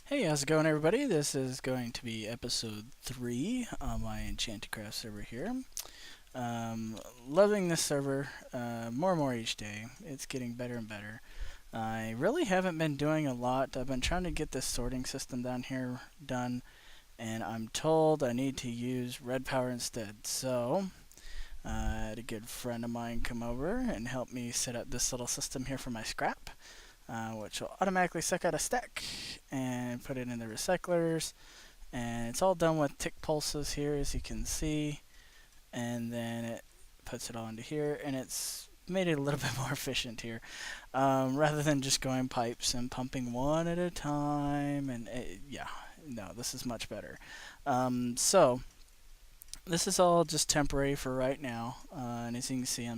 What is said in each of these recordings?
Hey, how's it going, everybody? This is going to be episode 3 on my EnchantedCraft server here. Um, Loving this server more and more each day. It's getting better and better. I really haven't been doing a lot. I've been trying to get this sorting system down here done, and I'm told I need to use redpower instead. So, I had a good friend of mine come over and help me set up this little system here for my scrap. Which will automatically suck out a stack and put it in the recyclers. And it's all done with tick pulses here, as you can see. And then it puts it all into here, and it's made it a little bit more efficient here, rather than just going pipes and pumping one at a time. And yeah, no, this is much better. So this is all just temporary for right now, and as you can see,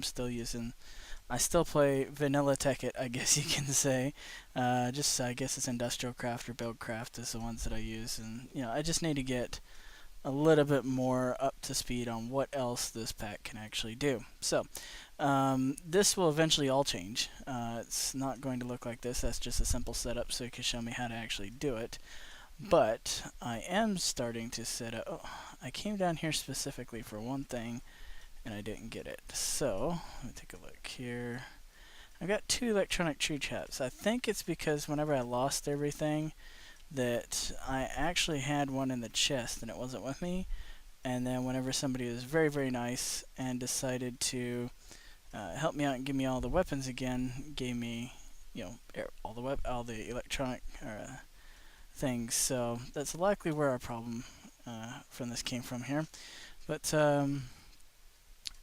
I still play vanilla Tekkit, I guess you can say. Just I guess it's industrial craft or build craft is the ones that I use, and I just need to get a little bit more up to speed on what else this pack can actually do. So this will eventually all change. It's not going to look like this. That's just a simple setup, so you can show me how to actually do it. But I am starting to set up. Oh, I came down here specifically for one thing, and I didn't get it. So, let me take a look here. I've got 2 electronic tree traps. I think it's because whenever I lost everything, that I actually had one in the chest and it wasn't with me. And then whenever somebody was very, very nice and decided to help me out and give me all the weapons again, gave me, all the electronic things. So that's likely where our problem from this came from here. But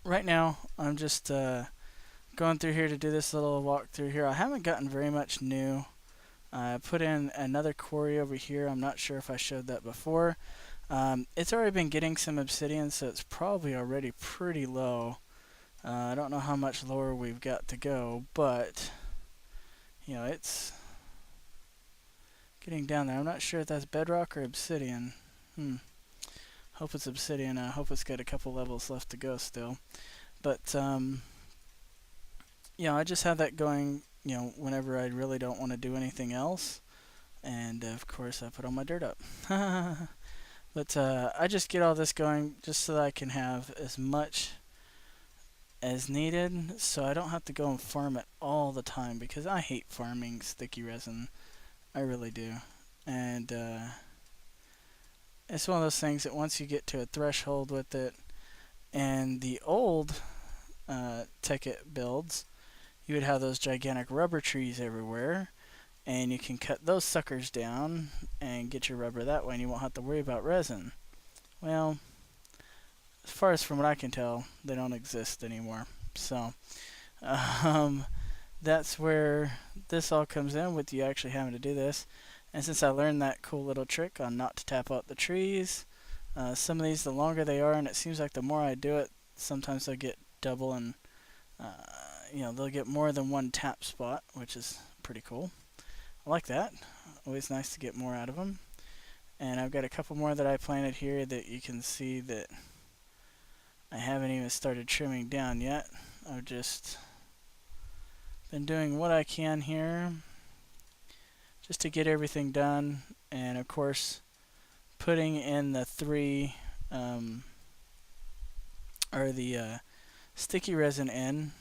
right now, I'm just going through here to do this little walkthrough here. I haven't gotten very much new. I put in another quarry over here. I'm not sure if I showed that before. It's already been getting some obsidian, so it's probably already pretty low. I don't know how much lower we've got to go, but it's getting down there. I'm not sure if that's bedrock or obsidian. Hope it's obsidian. I hope it's got a couple levels left to go still. But I just have that going, whenever I really don't want to do anything else. And of course, I put all my dirt up. But I just get all this going just so that I can have as much as needed, so I don't have to go and farm it all the time, because I hate farming sticky resin. I really do. And it's one of those things that once you get to a threshold with it, and the old Tekkit builds, you would have those gigantic rubber trees everywhere, and you can cut those suckers down and get your rubber that way, and you won't have to worry about resin. Well, as far as from what I can tell, they don't exist anymore. So that's where this all comes in, with you actually having to do this. And since I learned that cool little trick on not to tap out the trees, some of these, the longer they are, and it seems like the more I do it, sometimes they'll get double, and they'll get more than one tap spot, which is pretty cool. I like that. Always nice to get more out of them. And I've got a couple more that I planted here that you can see that I haven't even started trimming down yet. I've just been doing what I can here just to get everything done. And of course, putting in the 3 or the sticky resin in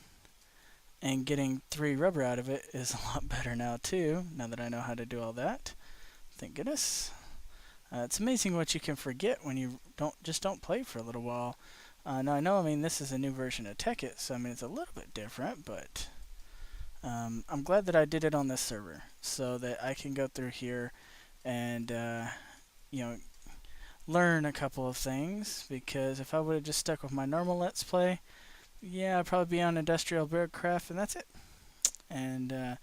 and getting 3 rubber out of it is a lot better now too, now that I know how to do all that. Thank goodness. It's amazing what you can forget when you don't play for a little while. Now I know, this is a new version of Tekkit, so it's a little bit different, but I'm glad that I did it on this server, so that I can go through here and learn a couple of things. Because if I would have just stuck with my normal Let's Play, I'd probably be on industrial buildcraft and that's it, and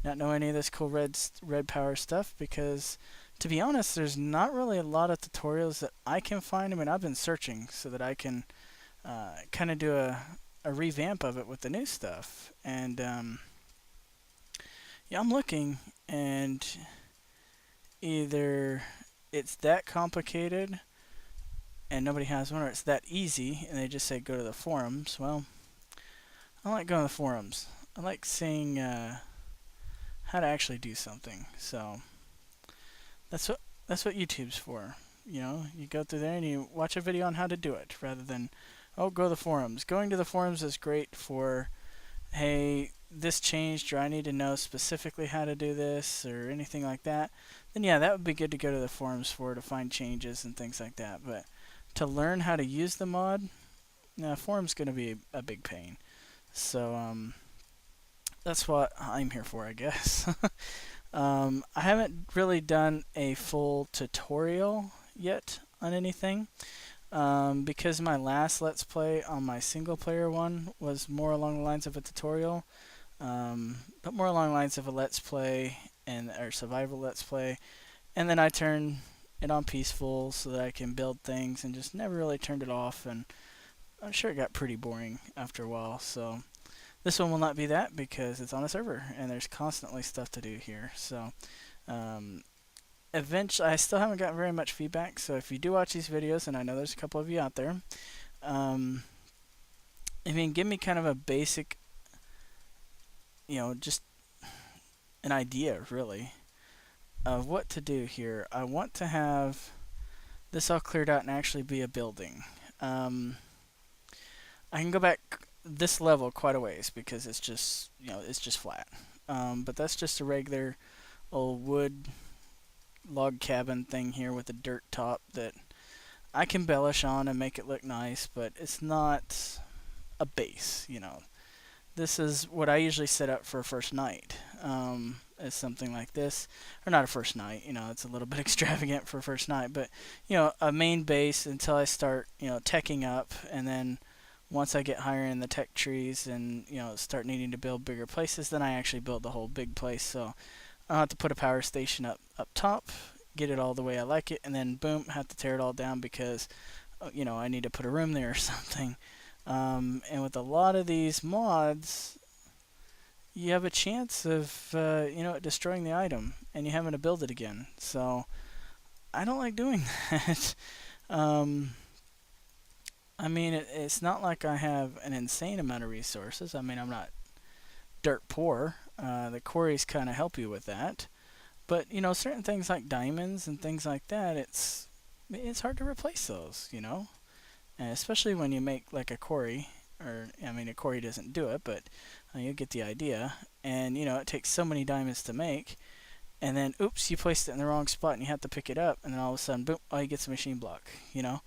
not know any of this cool red power stuff. Because to be honest, there's not really a lot of tutorials that I can find. I've been searching so that I can kind of do a revamp of it with the new stuff. And I'm looking, and either it's that complicated and nobody has one, or it's that easy and they just say go to the forums. Well, I like going to the forums. I like seeing how to actually do something. So That's what YouTube's for. You know, you go through there and you watch a video on how to do it rather than, oh, go to the forums. Going to the forums is great for, hey, this changed or I need to know specifically how to do this or anything like that. Then yeah, that would be good to go to the forums for to find changes and things like that. But to learn how to use the mod, forums going to be a big pain. So that's what I'm here for, I guess. I haven't really done a full tutorial yet on anything because my last Let's Play on my single player one was more along the lines of a tutorial, but more along the lines of a Let's Play and or survival Let's Play, and then I turned it on peaceful so that I can build things and just never really turned it off, and I'm sure it got pretty boring after a while. So this one will not be that because it's on a server and there's constantly stuff to do here. So eventually, I still haven't gotten very much feedback. So if you do watch these videos, and I know there's a couple of you out there, give me kind of a basic, just an idea really of what to do here. I want to have this all cleared out and actually be a building. I can go back this level quite a ways because it's just flat. But that's just a regular old wood log cabin thing here with a dirt top that I can embellish on and make it look nice, but it's not a base. This is what I usually set up for a first night. Is something like this, or not a first night. It's a little bit extravagant for a first night, but a main base until I start teching up, and then once I get higher in the tech trees and start needing to build bigger places, then I actually build the whole big place. So I'll have to put a power station up top, get it all the way I like it, and then boom, have to tear it all down because I need to put a room there or something. And with a lot of these mods, you have a chance of destroying the item and you having to build it again. So I don't like doing that. It's not like I have an insane amount of resources. I'm not dirt poor. The quarries kind of help you with that. But, certain things like diamonds and things like that, it's hard to replace those, And especially when you make like a quarry, or, a quarry doesn't do it, but you get the idea. And, it takes so many diamonds to make. And then, oops, you placed it in the wrong spot and you have to pick it up. And then all of a sudden, boom, you get a machine block, Then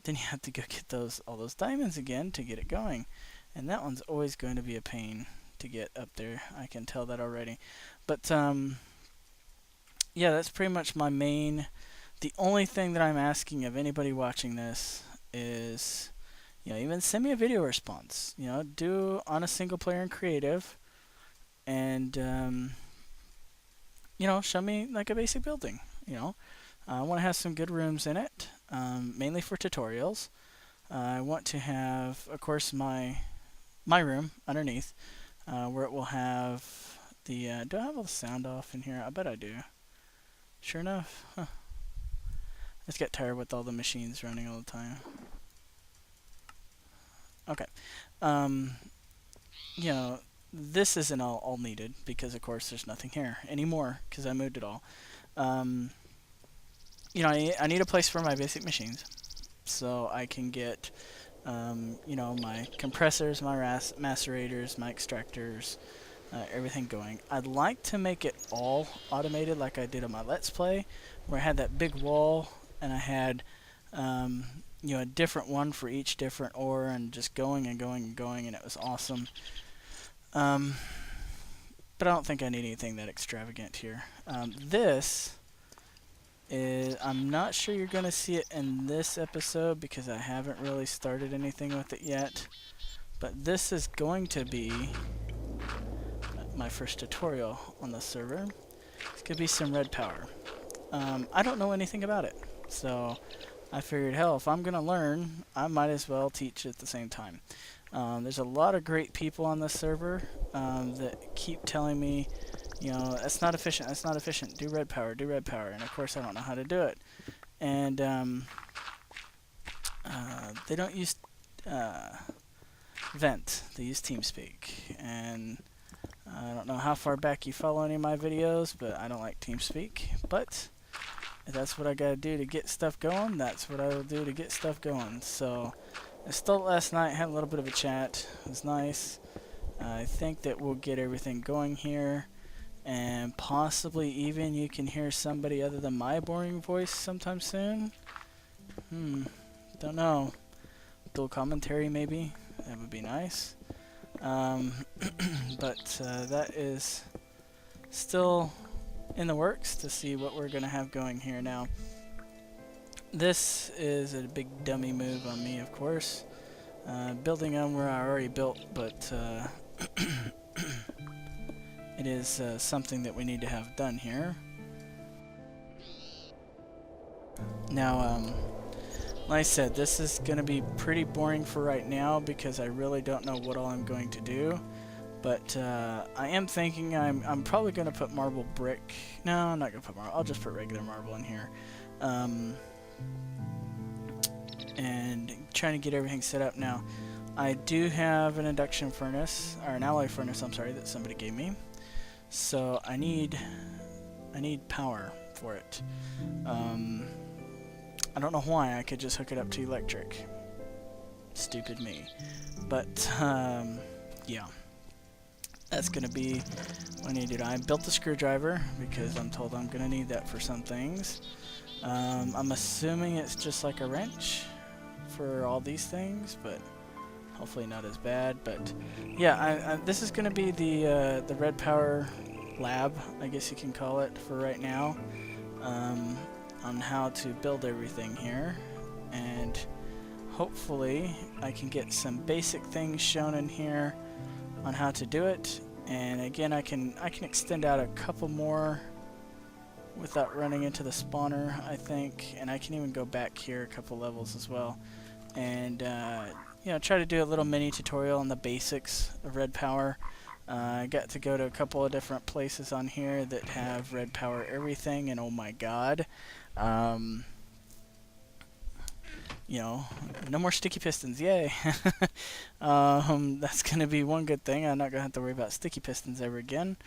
you have to go get all those diamonds again to get it going. And that one's always going to be a pain to get up there. I can tell that already. But, yeah, that's pretty much my main. The only thing that I'm asking of anybody watching this is, even send me a video response. Do on a single player and creative. And, show me like a basic building. I want to have some good rooms in it, mainly for tutorials. I want to have, of course, my room underneath, where it will have the. Do I have all the sound off in here? I bet I do. Sure enough, huh. I just get tired with all the machines running all the time. Okay, this isn't all needed because, of course, there's nothing here anymore because I moved it all. I need a place for my basic machines, so I can get, my compressors, my macerators, my extractors, everything going. I'd like to make it all automated like I did on my Let's Play, where I had that big wall and I had, a different one for each different ore and just going and going and going, and it was awesome. But I don't think I need anything that extravagant here. This is, I'm not sure you're going to see it in this episode because I haven't really started anything with it yet. But this is going to be my first tutorial on the server. It's going to be some red power. I don't know anything about it, so I figured, hell, if I'm going to learn, I might as well teach at the same time. There's a lot of great people on this server that keep telling me, that's not efficient, that's not efficient, do red power, and of course I don't know how to do it. And they don't use Vent, they use TeamSpeak, and I don't know how far back you follow any of my videos, but I don't like TeamSpeak. But if that's what I gotta do to get stuff going, that's what I will do to get stuff going. So I stole it last night, had a little bit of a chat. It was nice. I think that we'll get everything going here, and possibly even you can hear somebody other than my boring voice sometime soon. Don't know. Dual commentary maybe? That would be nice. But that is still in the works to see what we're going to have going here now. This is a big dummy move on me, of course. Building on where I already built, but it is something that we need to have done here. Now, like I said, this is going to be pretty boring for right now because I really don't know what all I'm going to do. But I am thinking I'm probably going to put marble brick. No, I'm not going to put marble. I'll just put regular marble in here. And trying to get everything set up now. I do have an induction furnace, or an alloy furnace, I'm sorry, that somebody gave me. So I need power for it. I don't know why I could just hook it up to electric. Stupid me. But yeah. That's going to be what I need to do. I built the screwdriver because I'm told I'm going to need that for some things. I'm assuming it's just like a wrench for all these things, but hopefully not as bad. But yeah, this is going to be the redpower lab, I guess you can call it, for right now, on how to build everything here. And hopefully I can get some basic things shown in here on how to do it, and again I can extend out a couple more without running into the spawner, I think, and I can even go back here a couple levels as well, and you know, try to do a little mini tutorial on the basics of redpower. I got to go to a couple of different places on here that have redpower everything, and oh my god, you know, no more sticky pistons, yay. That's going to be one good thing. I'm not going to have to worry about sticky pistons ever again.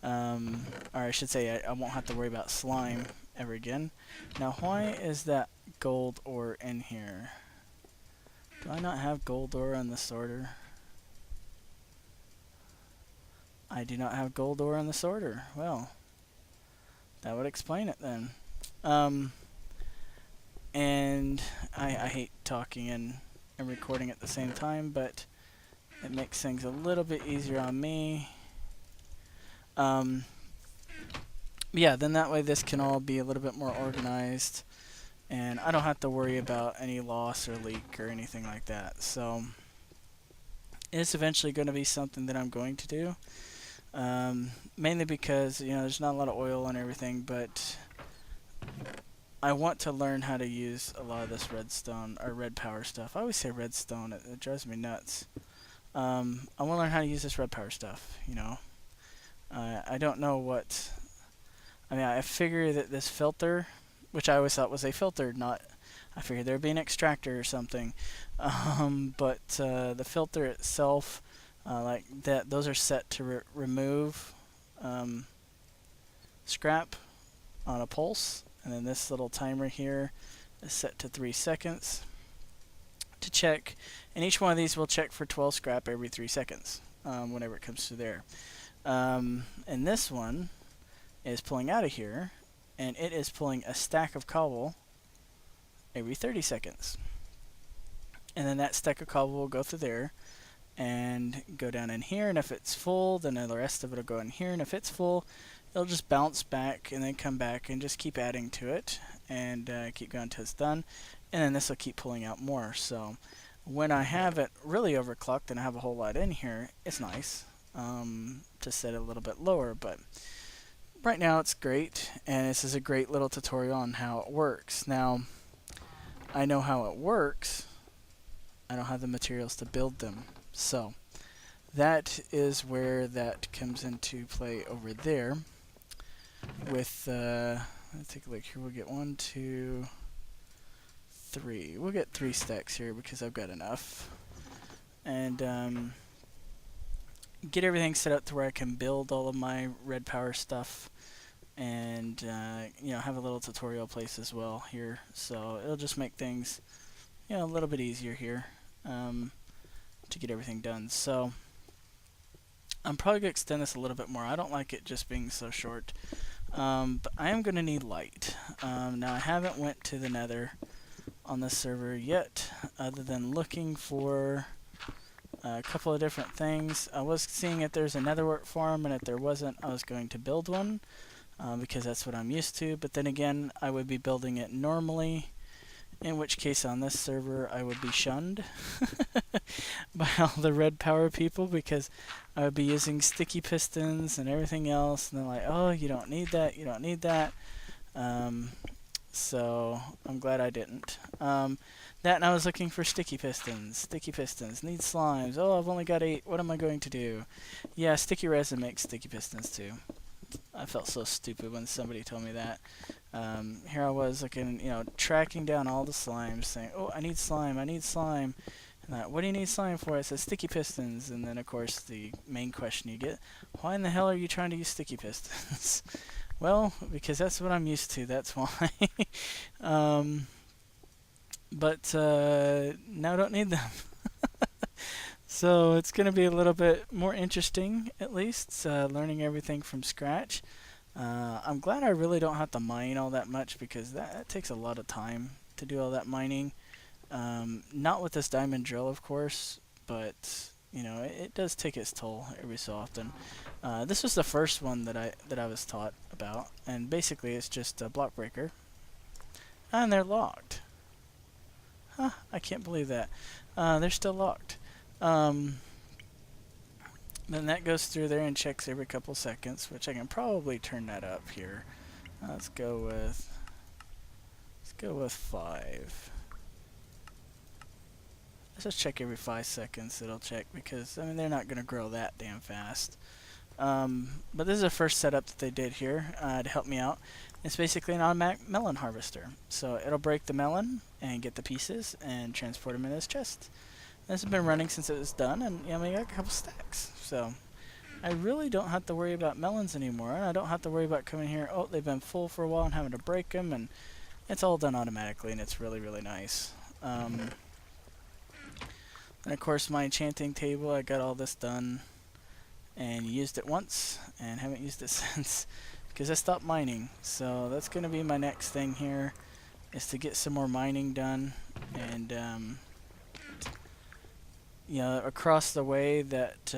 Or I should say I won't have to worry about slime ever again. Now, why is that gold ore in here? Do I not have gold ore on the sorter? I do not have gold ore on the sorter. Well, that would explain it then. And I hate talking and recording at the same time, but it makes things a little bit easier on me. Yeah, then that way this can all be a little bit more organized, and I don't have to worry about any loss or leak or anything like that. So it's eventually going to be something that I'm going to do, mainly because, you know, there's not a lot of oil and everything, but I want to learn how to use a lot of this redstone or red power stuff. I always say redstone, it drives me nuts. I want to learn how to use this red power stuff, you know. I don't know what, I mean, I figure that this filter, which I always thought was a filter, not, I figured there'd be an extractor or something. But the filter itself, like that, those are set to remove scrap on a pulse. And then this little timer here is set to 3 seconds to check. And each one of these will check for 12 scrap every 3 seconds, whenever it comes to there. And this one is pulling out of here, and it is pulling a stack of cobble every 30 seconds. And then that stack of cobble will go through there and go down in here, and if it's full, then the rest of it will go in here, and if it's full, it'll just bounce back and then come back and just keep adding to it and keep going until it's done, and then this will keep pulling out more. So when I have it really overclocked and I have a whole lot in here, it's nice to set it a little bit lower, but right now it's great, and this is a great little tutorial on how it works. Now, I know how it works, I don't have the materials to build them, so that is where that comes into play over there. With let's take a look here. We'll get 1, 2, 3. We'll get 3 stacks here because I've got enough. And get everything set up to where I can build all of my redpower stuff, and have a little tutorial place as well here. So it'll just make things a little bit easier here to get everything done. So I'm probably gonna extend this a little bit more. I don't like it just being so short, but I am gonna need light. Now I haven't went to the Nether on this server yet, other than looking for a couple of different things. I was seeing if there's a netherwort farm, and if there wasn't, I was going to build one because that's what I'm used to. But then again, I would be building it normally, in which case on this server I would be shunned by all the red power people, because I would be using sticky pistons and everything else, and they're like, oh, you don't need that, you don't need that. So I'm glad I didn't. That, and I was looking for sticky pistons. Sticky pistons need slimes. Oh, I've only got 8. What am I going to do? Yeah, sticky resin makes sticky pistons too. I felt so stupid when somebody told me that. Here I was looking, tracking down all the slimes, saying, "Oh, I need slime. I need slime." And what do you need slime for? It says sticky pistons, and then of course the main question you get: why in the hell are you trying to use sticky pistons? Well, because that's what I'm used to. That's why. But now I don't need them. So it's going to be a little bit more interesting, at least, learning everything from scratch. I'm glad I really don't have to mine all that much, because that takes a lot of time to do all that mining. Not with this diamond drill, of course, but it does take its toll every so often. This was the first one that I was taught about, and basically it's just a block breaker, and they're locked. Huh, I can't believe that. They're still locked. Then that goes through there and checks every couple seconds, which I can probably turn that up here. Let's go with 5. Let's just check every 5 seconds. It'll check, because they're not going to grow that damn fast. But this is the first setup that they did here to help me out. It's basically an automatic melon harvester. So it'll break the melon and get the pieces and transport them in this chest. This has been running since it was done, and we got a couple stacks. So I really don't have to worry about melons anymore, and I don't have to worry about coming here. Oh, they've been full for a while and having to break them, and it's all done automatically, and it's really, really nice. And of course, my enchanting table, I got all this done and used it once and haven't used it since, because I stopped mining. So that's going to be my next thing here, is to get some more mining done. And across the way, that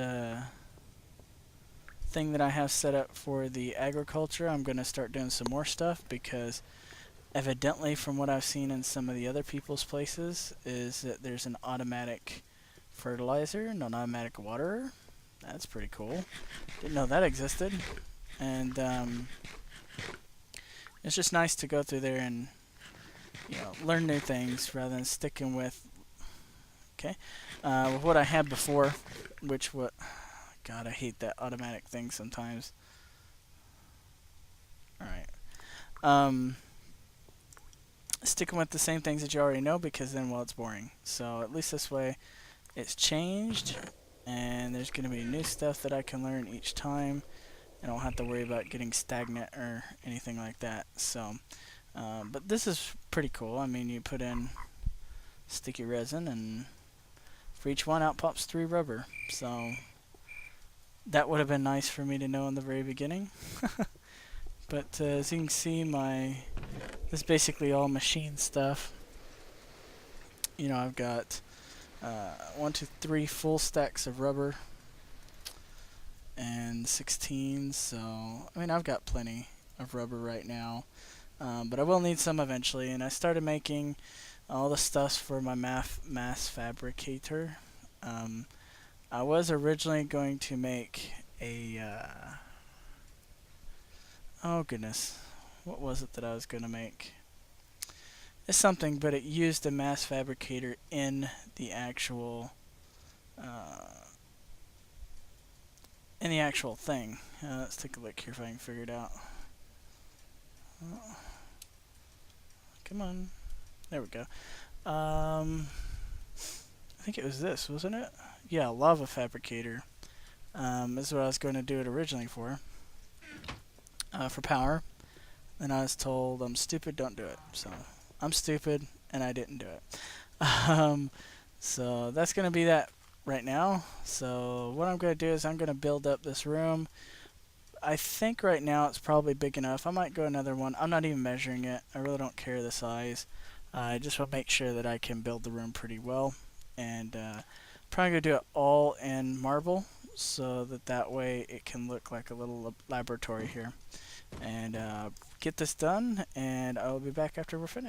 thing that I have set up for the agriculture, I'm going to start doing some more stuff, because evidently from what I've seen in some of the other people's places is that there's an automatic fertilizer and an automatic waterer. That's pretty cool. Didn't know that existed. And it's just nice to go through there and learn new things, rather than sticking with what I had before, God, I hate that automatic thing sometimes. Alright. Sticking with the same things that you already know, because then, well, it's boring. So at least this way it's changed, and there's going to be new stuff that I can learn each time. I don't have to worry about getting stagnant or anything like that. So, but this is pretty cool. You put in sticky resin, and for each one out pops 3 rubber. So that would have been nice for me to know in the very beginning. But as you can see, this is basically all machine stuff. I've got 1, 2, 3 full stacks of rubber and 16. So I've got plenty of rubber right now, but I will need some eventually. And I started making all the stuff for my mass fabricator. I was originally going to make a oh goodness, what was it that I was going to make? It's something, but it used a mass fabricator in the actual thing. Let's take a look here if I can figure it out. Come on, there we go. I think it was this, wasn't it? Yeah, lava fabricator. This is what I was going to do it originally for power. And I was told I'm stupid, don't do it. So I'm stupid, and I didn't do it. Um, so that's going to be that right now. So what I'm going to do is I'm going to build up this room. I think right now it's probably big enough. I might go another one. I'm not even measuring it. I really don't care the size. I just want to make sure that I can build the room pretty well. And probably going to do it all in marble so that way it can look like a little laboratory here. And get this done, and I'll be back after we're finished.